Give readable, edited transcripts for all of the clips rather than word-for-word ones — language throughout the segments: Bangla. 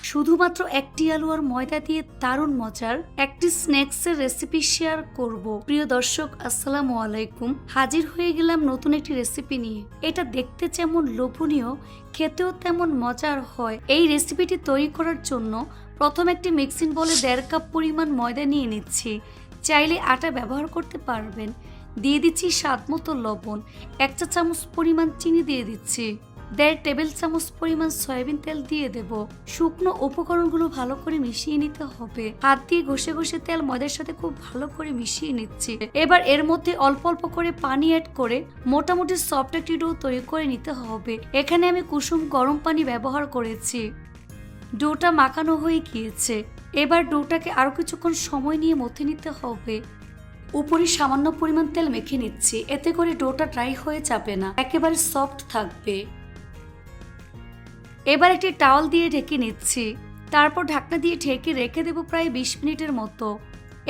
শুধুমাত্র একটি আলু আর ময়দা দিয়ে দারুণ মজার একটি স্ন্যাক্সের রেসিপি শেয়ার করব। প্রিয় দর্শক, আসসালামু আলাইকুম। হাজির হয়ে গেলাম নতুন একটি রেসিপি নিয়ে। এটা দেখতে যেমন লোভনীয়, খেতেও তেমন মজার হয়। এই রেসিপিটি তৈরি করার জন্য প্রথম একটি মিক্সিং বলে 1.5 কাপ পরিমাণ ময়দা নিয়ে নিচ্ছি। চাইলে আটা ব্যবহার করতে পারবেন। দিয়ে দিচ্ছি স্বাদ মতো লবণ, 1 চা চামচ পরিমাণ চিনি দিয়ে দিচ্ছি, 1.5 টেবিল চামচ পরিমাণ সয়াবিন তেল দিয়ে দেব। শুকনো উপকরণগুলো ভালো করে মিশিয়ে নিতে হবে। হাত দিয়ে ঘষে ঘষে তেল ময়দার সাথে খুব ভালো করে মিশিয়ে নিচ্ছি। এবার এর মধ্যে অল্প অল্প করে পানি অ্যাড করে মোটামুটি সফট একটি ডো তৈরি করে নিতে হবে। এখানে আমি কুসুম গরম পানি ব্যবহার করেছি। ডোটা মাখানো হয়ে গিয়েছে। এবার ডোটাকে আরো কিছুক্ষণ সময় নিয়ে মথে নিতে হবে। উপরে সামান্য পরিমাণ তেল মেখে নিচ্ছি, এতে করে ডোটা ড্রাই হয়ে যাবে না, একেবারে সফট থাকবে। এবার একটি টাওয়াল দিয়ে ঢেকে নিচ্ছি। তারপর ঢাকনা দিয়ে ঢেকে রেখে দেব প্রায় 20 মিনিটের মতো।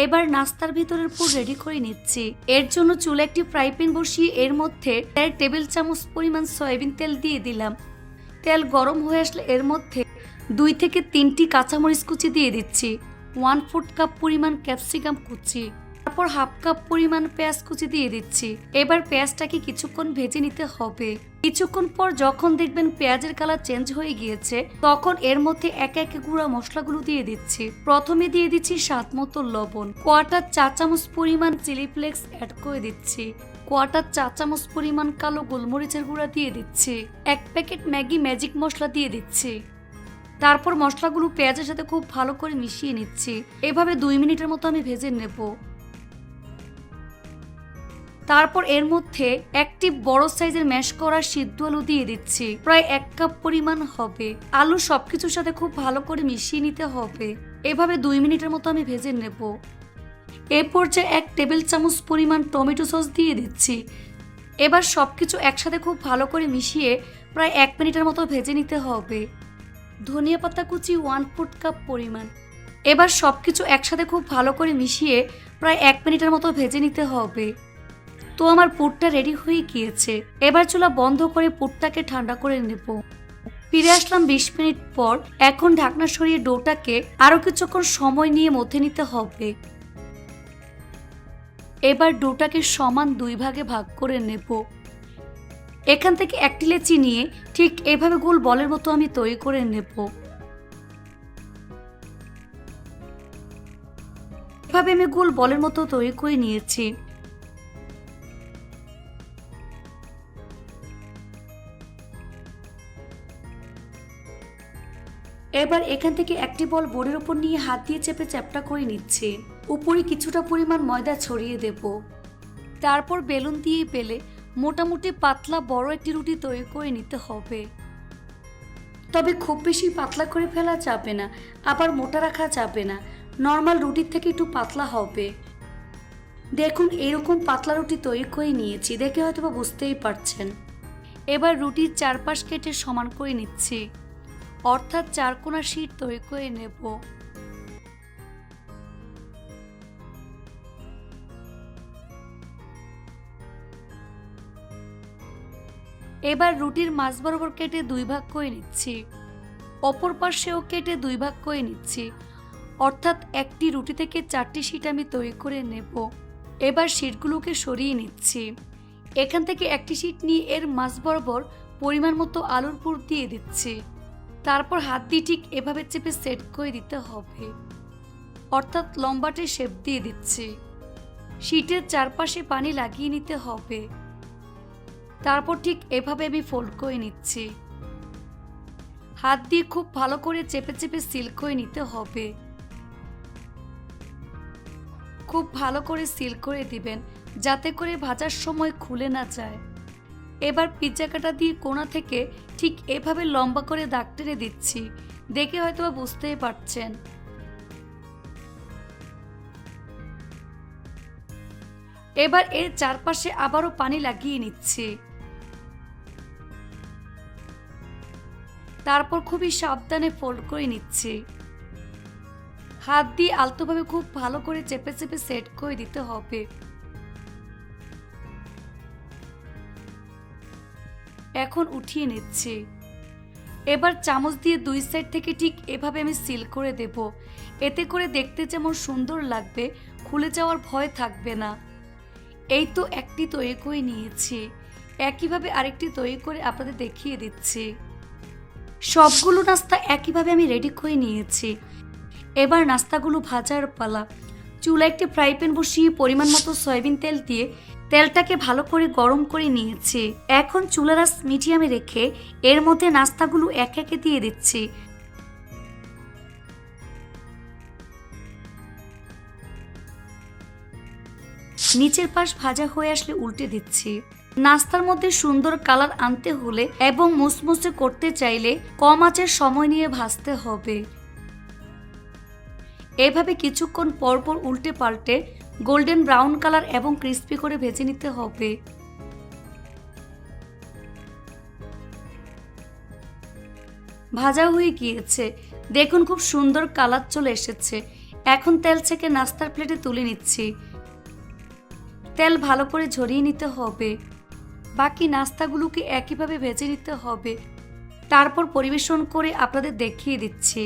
এবার নাস্তার ভিতরের পুর রেডি করে নিচ্ছি। এর জন্য চুলে একটি ফ্রাই প্যান বসিয়ে এর মধ্যে 1.5 টেবিল চামচ পরিমাণ সয়াবিন তেল দিয়ে দিলাম। তেল গরম হয়ে আসলে এর মধ্যে 2 থেকে 3টি কাঁচামরিচ কুচি দিয়ে দিচ্ছি, 1/4 কাপ পরিমাণ ক্যাপসিকাম কুচি, তারপর 1/2 কাপ পরিমাণ পেঁয়াজ কুচি দিয়ে দিচ্ছি। এবার পেঁয়াজটাকে কিছুক্ষণ ভেজে নিতে হবে। কিছুক্ষণ পর যখন দেখবেন পেঁয়াজের কালার চেঞ্জ হয়ে গিয়েছে, তখন এর মধ্যে একে একে গুঁড়া মশলাগুলো দিয়ে দিচ্ছি। প্রথমে দিয়ে দিচ্ছি স্বাদ মতো লবণ, 1/4 চা চামচ পরিমাণ চিলি ফ্লেক্স অ্যাড করে দিচ্ছি, 1/4 চা চামচ পরিমাণ কালো গোলমরিচের গুঁড়া দিয়ে দিচ্ছি, 1 প্যাকেট ম্যাগি ম্যাজিক মশলা দিয়ে দিচ্ছি। তারপর মশলাগুলো পেঁয়াজের সাথে খুব ভালো করে মিশিয়ে নিচ্ছি। এভাবে 2 মিনিটের মতো আমি ভেজে নেব। তারপর এর মধ্যে একটি বড় সাইজের ম্যাশ করা সিদ্ধ আলু দিয়ে দিচ্ছি, প্রায় 1 কাপ পরিমাণ হবে। আলু সবকিছুর সাথে খুব ভালো করে মিশিয়ে নিতে হবে। এভাবে 2 মিনিটের মতো আমি ভেজে নেব। এ পর্যায়ে 1 টেবিল চামচ পরিমাণ টমেটো সস দিয়ে দিচ্ছি। এবার সবকিছু একসাথে খুব ভালো করে মিশিয়ে প্রায় 1 মিনিটের মতো ভেজে নিতে হবে। ধনিয়া পাতা কুচি 1/4 কাপ পরিমাণ। এবার সবকিছু একসাথে খুব ভালো করে মিশিয়ে প্রায় 1 মিনিটের মতো ভেজে নিতে হবে। তো আমার পুরটা রেডি হয়ে গিয়েছে। এবার চুলা বন্ধ করে পুরটাকে ঠান্ডা করে নেব। ফিরে আসলাম 20 মিনিট পর। এখন ঢাকনা সরিয়ে ডোটাকে আরো কিছুক্ষণ সময় নিয়ে মথে নিতে হবে। এবার ডোটাকে সমান 2 ভাগে ভাগ করে নেব। এখান থেকে একটি লেচি নিয়ে ঠিক এভাবে গোল বলের মতো আমি তৈরি করে নেব। এভাবে আমি গোল বলের মতো তৈরি করে নিয়েছি। এবার এখান থেকে একটি বল বোর্ডের উপর নিয়ে হাত দিয়ে চেপে চ্যাপটা করে নিচ্ছি। উপরে কিছুটা পরিমাণ ময়দা ছড়িয়ে দেব। তারপর বেলুন দিয়ে বেলে মোটামুটি পাতলা বড় একটি রুটি তৈরি করে নিতে হবে। তবে খুব বেশি পাতলা করে ফেলা যাবে না, আবার মোটা রাখা যাবে না। নর্মাল রুটির থেকে একটু পাতলা হবে। দেখুন, এরকম পাতলা রুটি তৈরি করে নিয়েছি, দেখে হয়তো বুঝতেই পারছেন। এবার রুটির চারপাশ কেটে সমান করে নিচ্ছি, অর্থাৎ 4 কোণা শীট তৈরি করে নেব। এবার রুটির মাঝ বরাবর কেটে 2 ভাগ করে নিচ্ছি, অপর পাশেও কেটে 2 ভাগ করে নিচ্ছি, অর্থাৎ একটি রুটি থেকে 4টি শীট আমি তৈরি করে নেব। এবার শীটগুলোকে সরিয়ে নিচ্ছি। এখান থেকে একটি শীট নিয়ে এর মাঝ বরাবর পরিমাণ মতো আলুর পুর দিয়ে দিচ্ছি। তারপর হাত দিয়ে ঠিক এভাবে চেপে সেট করে দিতে হবে, অর্থাৎ লম্বাটে শেপ দিয়ে দিচ্ছি। শীটের চারপাশে পানি লাগিয়ে নিতে হবে। তারপর ঠিক এভাবে আমি ফোল্ড করে নিচ্ছি। হাত দিয়ে খুব ভালো করে চেপে চেপে সিল করে নিতে হবে। খুব ভালো করে সিল করে দিবেন, যাতে করে ভাজার সময় খুলে না যায়। এবার পিজ্জা কাটা দিয়ে কোণা থেকে ঠিক এভাবে লম্বা করে দাগ টেনে দিচ্ছি, দেখে হয়তো বুঝতেই পারছেন। এবার এর চারপাশে আবারও পানি লাগিয়ে নিচ্ছি। তারপর খুবই সাবধানে ফোল্ড করে নিচ্ছি। হাত দিয়ে আলতোভাবে খুব ভালো করে চেপে চেপে সেট করে দিতে হবে। এখন উঠিয়ে নিচ্ছি। এবার চামচ দিয়ে দুই সাইড থেকে ঠিক এভাবে আমি সিল করে দেব। এতে করে দেখতে যেমন সুন্দর লাগবে, খুলে যাওয়ার ভয় থাকবে না। এই তো একটি তৈরি করে নিয়েছি, একইভাবে আরেকটি তৈরি করে আপনাদের দেখিয়ে দিচ্ছি। সবগুলো নাস্তা একইভাবে আমি রেডি করে নিয়েছি। এবার নাস্তাগুলো ভাজার পালা। চুলায় একটি ফ্রাই প্যান বসিয়ে পরিমাণ মতো সয়াবিন তেল দিয়ে তেলটাকে ভালো করে গরম করে নিয়েছি। এখন চুলার আঁচ মিডিয়ামে রেখে এর মধ্যে নাস্তাগুলো এক একে দিয়ে দিচ্ছি। নিচের পাশ ভাজা হয়ে আসলে উল্টে দিচ্ছি। নাস্তার মধ্যে সুন্দর কালার আনতে হলে এবং মুসমুসে করতে চাইলে কম আঁচের সময় নিয়ে ভাজতে হবে। এভাবে কিছুক্ষণ পরপর উল্টে পাল্টে গোল্ডেন ব্রাউন কালার এবং ক্রিস্পি করে ভেজে নিতে হবে। ভাজা হয়ে গিয়েছে, দেখুন খুব সুন্দর কালার চলে এসেছে। এখন তেল থেকে নাস্তার প্লেটে তুলে নিচ্ছি। তেল ভালো করে ঝরিয়ে নিতে হবে। বাকি নাস্তাগুলোকে একইভাবে ভেজে নিতে হবে। তারপর পরিবেশন করে আপনাদের দেখিয়ে দিচ্ছি।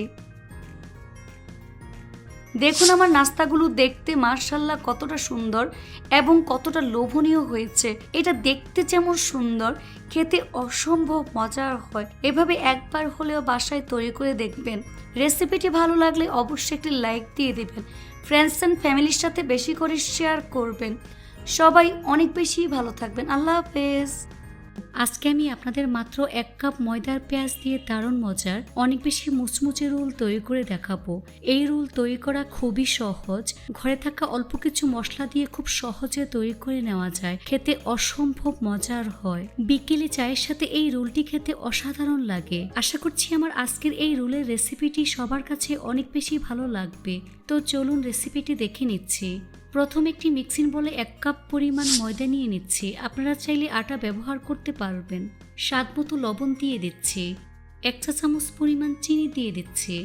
দেখুন আমার নাস্তাগুলো দেখতে মাশাআল্লাহ কতটা সুন্দর এবং কতটা লোভনীয় হয়েছে। এটা দেখতে যেমন সুন্দর, খেতে অসম্ভব মজার হয়। এভাবে একবার হলেও বাসায় তৈরি করে দেখবেন। রেসিপিটি ভালো লাগলে অবশ্যই একটি লাইক দিয়ে দেবেন। ফ্রেন্ডস অ্যান্ড ফ্যামিলির সাথে বেশি করে শেয়ার করবেন। সবাই অনেক বেশি ভালো থাকবেন। আল্লাহ হাফেজ। আজকে আমি আপনাদের মাত্র 1 কাপ ময়দার পেঁয়াজ দিয়ে দারুণ মজার অনেক বেশি মুচমুচে রোল তৈরি করে দেখাবো। এই রোল তৈরি করা খুবই সহজ, ঘরে থাকা অল্প কিছু মশলা দিয়ে খুব সহজে তৈরি করে নেওয়া যায়। খেতে অসম্ভব মজার হয়। বিকেলে চায়ের সাথে এই রোলটি খেতে অসাধারণ লাগে। আশা করছি আমার আজকের এই রোলের রেসিপিটি সবার কাছে অনেক বেশি ভালো লাগবে। তো চলুন রেসিপিটি দেখে নিচ্ছি। প্রথম একটি মিক্সিং বলে 1 কাপ পরিমাণ ময়দা নিয়ে নিচ্ছি। আপনারা চাইলে আটা ব্যবহার করতে পারবেন। স্বাদ মতো লবণ দিয়ে দিচ্ছি। 1 চা চামচ পরিমাণ চিনি দিয়ে দিচ্ছি।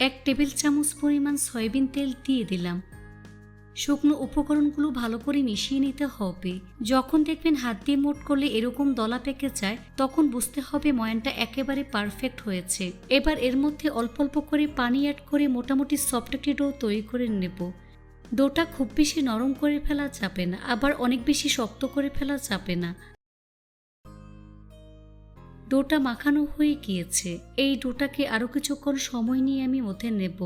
1 টেবিল চামচ পরিমাণ সয়াবিন তেল দিয়ে দিলাম। শুকনো উপকরণগুলো ভালো করে মিশিয়ে নিতে হবে। যখন দেখবেন হাত দিয়ে মোট করলে এরকম দলা পেকে যায়, তখন বুঝতে হবে ময়ানটা একেবারে পারফেক্ট হয়েছে। এবার এর মধ্যে অল্প অল্প করে পানি অ্যাড করে মোটামুটি সফট একটি ডো তৈরি করে নেব। ডোটা খুব বেশি নরম করে ফেলা যাবে না, আবার অনেক বেশি শক্ত করে ফেলা যাবে না। ডোটা মাখানো হয়ে গিয়েছে। এই ডোটাকে আরো কিছুক্ষণ সময় নিয়ে আমি মথে নেব।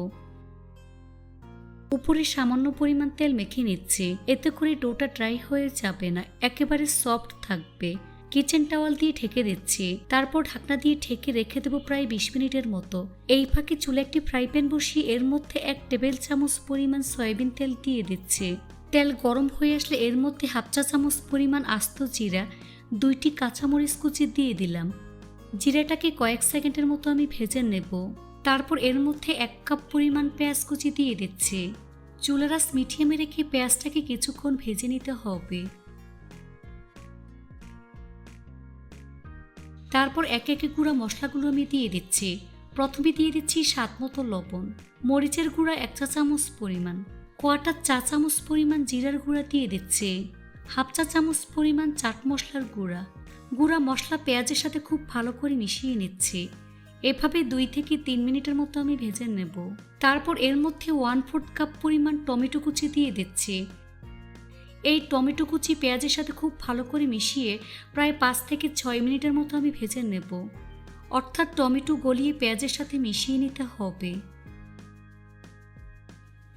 উপরে সামান্য পরিমাণ তেল মেখে নিচ্ছি, এতে করে ডোটা ড্রাই হয়ে যাবে না, একেবারে সফট থাকবে। কিচেন টাওয়াল দিয়ে ঢেকে দিচ্ছি। তারপর ঢাকনা দিয়ে ঢেকে রেখে দেবো প্রায় 20 মিনিটের মতো। এই ফাঁকে চুলে একটি ফ্রাই প্যান বসিয়ে এর মধ্যে 1 টেবিল চামচ পরিমাণ সয়াবিন তেল দিয়ে দিচ্ছি। তেল গরম হয়ে আসলে এর মধ্যে 1/2 চা চামচ পরিমাণ আস্ত জিরা, 2টি কাঁচামরিচ কুচি দিয়ে দিলাম। জিরাটাকে কয়েক সেকেন্ডের মতো আমি ভেজে নেব। তারপর এর মধ্যে 1 কাপ পরিমাণ পেঁয়াজ কুচি দিয়ে দিচ্ছি। চুলার আঁচ মিডিয়ামে রেখে পেঁয়াজটাকে কিছুক্ষণ ভেজে নিতে হবে। তারপর একে একে গুঁড়া মশলাগুলো আমি দিয়ে দিচ্ছি। প্রথমে দিয়ে দিচ্ছি স্বাদ মতো লবণ, মরিচের গুঁড়া 1 চা চামচ পরিমাণ, 1/4 চা চামচ পরিমাণ জিরার গুঁড়া দিয়ে দিচ্ছি, 1/2 চা চামচ পরিমাণ চাট মশলার গুঁড়া। গুঁড়া মশলা পেঁয়াজের সাথে খুব ভালো করে মিশিয়ে নিচ্ছি। এভাবে 2 থেকে 3 মিনিটের মতো আমি ভেজে নেব। তারপর এর মধ্যে 1/4 কাপ পরিমাণ টমেটো কুচি দিয়ে দিচ্ছি। এই টমেটো কুচি পেঁয়াজের সাথে খুব ভালো করে মিশিয়ে প্রায় 5 থেকে 6 মিনিটের মতো আমি ভেজে নেব। অর্থাৎ টমেটো গলিয়ে পেঁয়াজের সাথে মিশিয়ে নিতে হবে।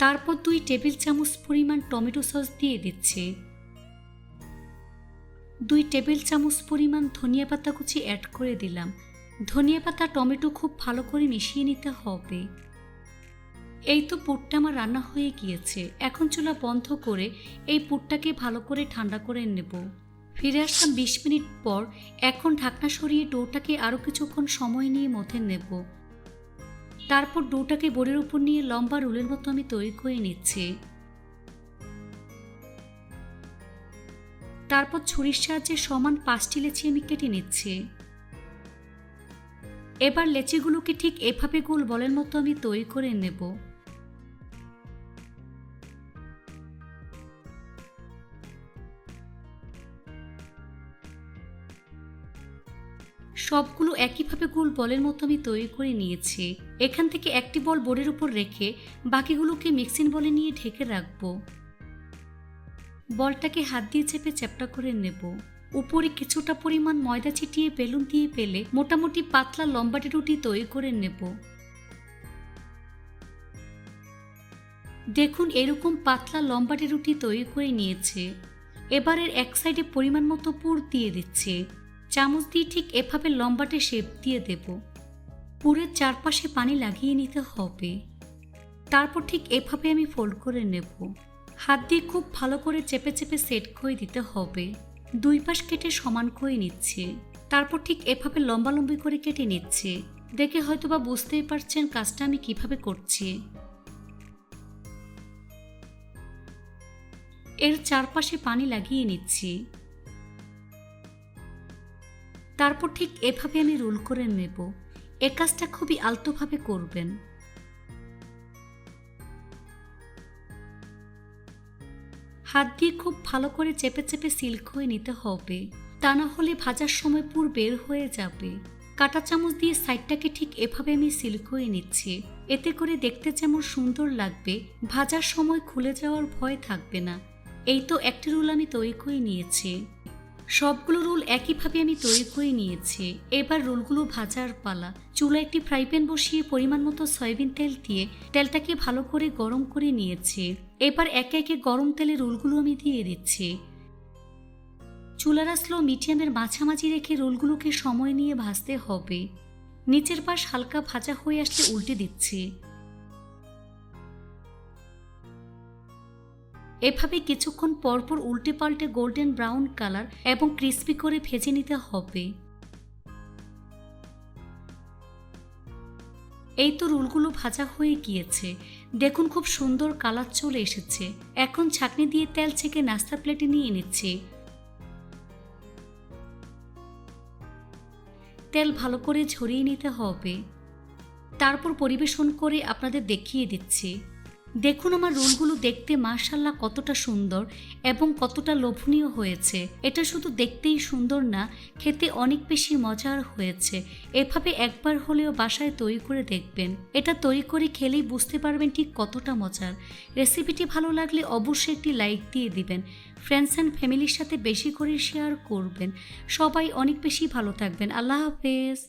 তারপর 2 টেবিল চামচ পরিমাণ টমেটো সস দিয়ে দিচ্ছি। 2 টেবিল চামচ পরিমাণ ধনিয়া পাতা কুচি অ্যাড করে দিলাম। ধনিয়া পাতা টমেটো খুব ভালো করে মিশিয়ে নিতে হবে। এই তো পুরটা আমার রান্না হয়ে গিয়েছে। এখন চুলা বন্ধ করে এই পুরটাকে ভালো করে ঠান্ডা করে নেব। ফিরে আসলাম 20 মিনিট পর। এখন ঢাকনা সরিয়ে ডোটাকে আরও কিছুক্ষণ সময় নিয়ে মথে নেব। তারপর ডোটাকে বোর্ডের উপর নিয়ে লম্বা রোলের মতো আমি তৈরি করে নিচ্ছি। তারপর ছুরির সাহায্যে সমান 5টি লেচি আমি কেটে নিচ্ছি। এবার লেচিগুলোকে ঠিক এভাবে গোল বলের মতো আমি তৈরি করে নেব। সবগুলো একইভাবে গোল বলের মতো আমি তৈরি করে নিয়েছি। এখান থেকে একটি বল বোর্ডের উপর রেখে বাকিগুলোকে মিক্সিং বলে নিয়ে ঢেকে রাখবো। বলটাকে হাত দিয়ে চেপে চ্যাপ্টা করে নেব। উপরে কিছুটা পরিমাণ ময়দা ছিটিয়ে বেলুন দিয়ে পেলে মোটামুটি পাতলা লম্বাটে রুটি তৈরি করে নেব। দেখুন এরকম পাতলা লম্বাটে রুটি তৈরি করে নিয়েছে। এবারের এক সাইডে পরিমাণ মতো পুর দিয়ে দিচ্ছে। চামচ দিয়ে ঠিক এভাবে লম্বাটে শেপ দিয়ে দেব। পুরের চারপাশে পানি লাগিয়ে নিতে হবে। তারপর ঠিক এভাবে আমি ফোল্ড করে নেব। হাত দিয়ে খুব ভালো করে চেপে চেপে সেট করে দিতে হবে। দুই পাশ কেটে সমান করে নিচ্ছে। তারপর ঠিক এভাবে লম্বালম্বি করে কেটে নিচ্ছে। দেখে হয়তোবা বুঝতেই পারছেন কাজটা আমি কিভাবে করছি। এর চারপাশে পানি লাগিয়ে নিচ্ছি। তারপর ঠিক এভাবে আমি রোল করে নেব। এ কাজটা খুবই আলতোভাবে করবেন। হাত দিয়ে খুব ভালো করে চেপে চেপে সিল করে নিতে হবে, তা না হলে ভাজার সময় পুর বের হয়ে যাবে। কাঁটা চামচ দিয়ে সাইডটাকে ঠিক এভাবে আমি সিল করে নিচ্ছি। এতে করে দেখতে যেমন সুন্দর লাগবে, ভাজার সময় খুলে যাওয়ার ভয় থাকবে না। এই তো একটি রোল আমি তৈরি করে নিয়েছি। সবগুলো রোল একইভাবে আমি তৈরি করে নিয়েছি। এবার রোলগুলো ভাজার পালা। চুলায় একটি ফ্রাই প্যান বসিয়ে পরিমাণ মতো সয়াবিন তেল দিয়ে তেলটাকে ভালো করে গরম করে নিয়েছি। এবার একে একে গরম তেলে রোলগুলো আমি দিয়ে দিচ্ছি। চুলার স্লো মিডিয়ামের মাঝামাঝি রেখে রোলগুলোকে সময় নিয়ে ভাজতে হবে। নিচের পাশ হালকা ভাজা হয়ে আসলে উল্টে দিচ্ছি। এভাবে কিছুক্ষণ পরপর উল্টে পাল্টে গোল্ডেন ব্রাউন কালার এবং ক্রিস্পি করে ভেজে নিতে হবে। এই তো রোলগুলো ভাজা হয়ে গিয়েছে। দেখুন খুব সুন্দর কালার চলে এসেছে। এখন ছাঁকনি দিয়ে তেল ছেঁকে নাস্তা প্লেটে নিয়ে নিচ্ছি। তেল ভালো করে ঝরিয়ে নিতে হবে। তারপর পরিবেশন করে আপনাদের দেখিয়ে দিচ্ছি। দেখুন আমার রোলগুলো দেখতে মাশাআল্লাহ কতটা সুন্দর এবং কতটা লোভনীয় হয়েছে। এটা শুধু দেখতেই সুন্দর না, খেতে অনেক বেশি মজার হয়েছে। এভাবে একবার হলেও বাসায় তৈরি করে দেখবেন। এটা তৈরি করে খেলেই বুঝতে পারবেন ঠিক কতটা মজার। রেসিপিটি ভালো লাগলে অবশ্যই একটি লাইক দিয়ে দিবেন। ফ্রেন্ডস অ্যান্ড ফ্যামিলির সাথে বেশি করে শেয়ার করবেন। সবাই অনেক বেশি ভালো থাকবেন। আল্লাহ হাফেজ।